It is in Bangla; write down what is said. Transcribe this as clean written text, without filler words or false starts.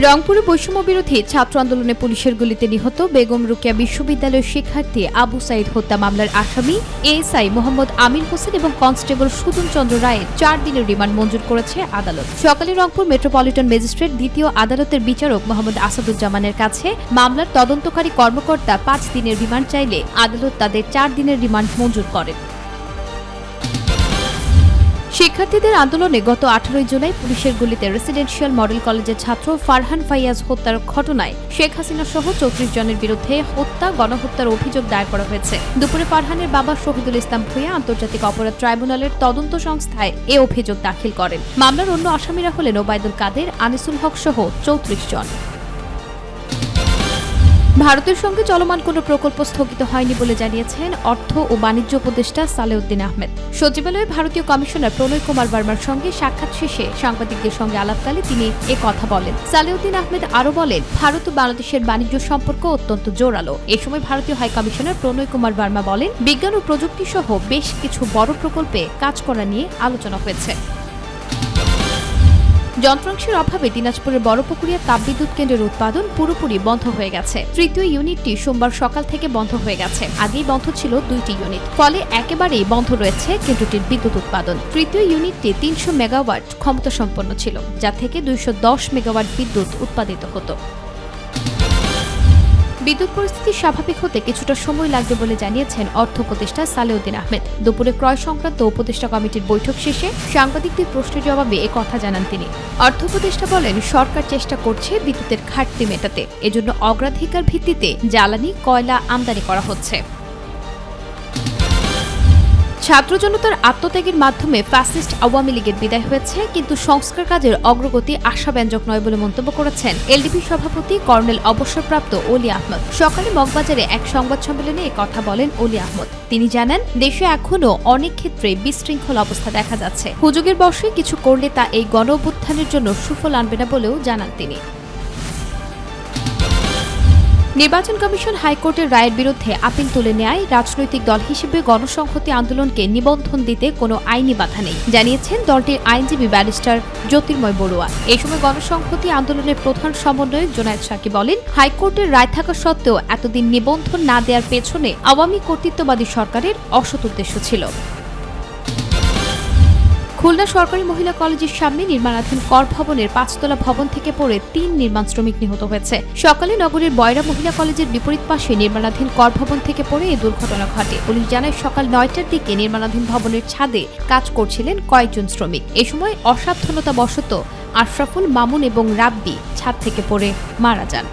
রংপুরে বৈষম্য বিরোধী ছাত্র আন্দোলনে পুলিশের গুলিতে নিহত বেগম রোকেয়া বিশ্ববিদ্যালয়ের শিক্ষার্থী আবু সাইদ হত্যা মামলার আসামি এএসআই মোহাম্মদ আমির হোসেন এবং কনস্টেবল সুজন চন্দ্র রায়ের 4 দিনের রিমান্ড মঞ্জুর করেছে আদালত। সকালে রংপুর মেট্রোপলিটন ম্যাজিস্ট্রেট দ্বিতীয় আদালতের বিচারক মোহাম্মদ আসাদুজ্জামানের কাছে মামলার তদন্তকারী কর্মকর্তা 5 দিনের রিমান্ড চাইলে আদালত তাদের 4 দিনের রিমান্ড মঞ্জুর করেন। শিক্ষার্থীদের আন্দোলনে গত 18 জুলাই পুলিশের গুলিতে রেসিডেন্সিয়াল মডেল কলেজের ছাত্র ফারহান ফাইয়াজ হত্যার ঘটনায় শেখ হাসিনা সহ 34 জনের বিরুদ্ধে হত্যা গণহত্যার অভিযোগ দায়ের করা হয়েছে। দুপুরে ফারহানের বাবা শহীদুল ইসলাম ভূঁইয়া আন্তর্জাতিক অপরাধ ট্রাইব্যুনালের তদন্ত সংস্থায় এ অভিযোগ দাখিল করেন। মামলার অন্য আসামিরা হলেন ওবায়দুল কাদের, আনিসুল হক সহ 34 জন। ভারতের সঙ্গে চলমান কোনো প্রকল্প স্থগিত হয়নি বলে জানিয়েছেন অর্থ ও বাণিজ্য উপদেষ্টা সালেউদ্দিন আহমেদ। সচিবালয়ে ভারতীয় কমিশনার প্রণয় কুমার বর্মার সঙ্গে সাক্ষাৎ শেষে সাংবাদিকদের সঙ্গে আলাপকালে তিনি কথা বলেন। সালেউদ্দিন আহমেদ আরও বলেন, ভারত ও বাংলাদেশের বাণিজ্য সম্পর্ক অত্যন্ত জোরালো। এ সময় ভারতীয় হাই কমিশনার প্রণয় কুমার বর্মা বলেন, বিজ্ঞান ও প্রযুক্তি সহ বেশ কিছু বড় প্রকল্পে কাজ করা নিয়ে আলোচনা হয়েছে। যন্ত্রাংশের অভাবে দিনাজপুরের বড়পুকুরিয়া তাপবিদ্যুৎ কেন্দ্রের উৎপাদন পুরোপুরি বন্ধ হয়ে গেছে। তৃতীয় ইউনিটটি সোমবার সকাল থেকে বন্ধ হয়ে গেছে। আগেই বন্ধ ছিল 2টি ইউনিট, ফলে একেবারেই বন্ধ রয়েছে কেন্দ্রটির বিদ্যুৎ উৎপাদন। তৃতীয় ইউনিটটি 300 মেগাওয়াট ক্ষমতা সম্পন্ন ছিল, যা থেকে 210 মেগাওয়াট বিদ্যুৎ উৎপাদিত হতো। বিদ্যুৎ পরিস্থিতি স্বাভাবিক হতে কিছুটা সময় লাগবে বলে জানিয়েছেন অর্থ উপদেষ্টা সালেউদ্দিন আহমেদ। দুপুরে ক্রয় সংক্রান্ত উপদেষ্টা কমিটির বৈঠক শেষে সাংবাদিকদের প্রশ্নের জবাবে কথা জানান তিনি। অর্থ উপদেষ্টা বলেন, সরকার চেষ্টা করছে বিদ্যুতের ঘাটতি মেটাতে। এজন্য অগ্রাধিকার ভিত্তিতে জ্বালানি, কয়লা আমদানি করা হচ্ছে। ছাত্র জনতার আত্মত্যাগের মাধ্যমে ফ্যাসিস্ট আওয়ামী লীগের বিদায় হয়েছে, কিন্তু সংস্কার কাজের অগ্রগতি আশাব্যঞ্জক নয় বলে মন্তব্য করেছেন এলডিপি সভাপতি কর্নেল অবসরপ্রাপ্ত অলি আহমদ। সকালে মগবাজারে এক সংবাদ সম্মেলনে কথা বলেন অলি আহমদ। তিনি জানান, দেশে এখনও অনেক ক্ষেত্রে বিশৃঙ্খল অবস্থা দেখা যাচ্ছে। হুজুগের বশে কিছু করলে তা এই গণ অভ্যুত্থানের জন্য সুফল আনবে না বলেও জানান তিনি। নির্বাচন কমিশন হাইকোর্টের রায়ের বিরুদ্ধে আপিল তুলে নেয় রাজনৈতিক দল হিসেবে গণসংহতি আন্দোলনকে নিবন্ধন দিতে কোনো আইনি বাধা নেই, জানিয়েছেন দলটির আইনজীবী ব্যারিস্টার জ্যোতির্ময় বড়ুয়া। এই সময় গণসংহতি আন্দোলনের প্রধান সমন্বয়ক জোনায়েদ সাকি বলেন, হাইকোর্টের রায় থাকা সত্ত্বেও এতদিন নিবন্ধন না দেওয়ার পেছনে আওয়ামী কর্তৃত্ববাদী সরকারের অসৎ উদ্দেশ্য ছিল। খুলনা সরকারি মহিলা কলেজের সামনে নির্মাণাধীন কর ভবনের 5তলা ভবন থেকে পড়ে 3 নির্মাণ শ্রমিক নিহত হয়েছে। সকালে নগরের বয়রা মহিলা কলেজের বিপরীত পাশে নির্মাণাধীন কর ভবন থেকে পড়ে এই দুর্ঘটনা ঘটে। পুলিশ জানায়, সকাল 9টার দিকে নির্মাণাধীন ভবনের ছাদে কাজ করছিলেন কয়েকজন শ্রমিক। এ সময় অসাবধানতাবশত আশরাফুল, মামুন এবং রাব্বি ছাদ থেকে পড়ে মারা যান।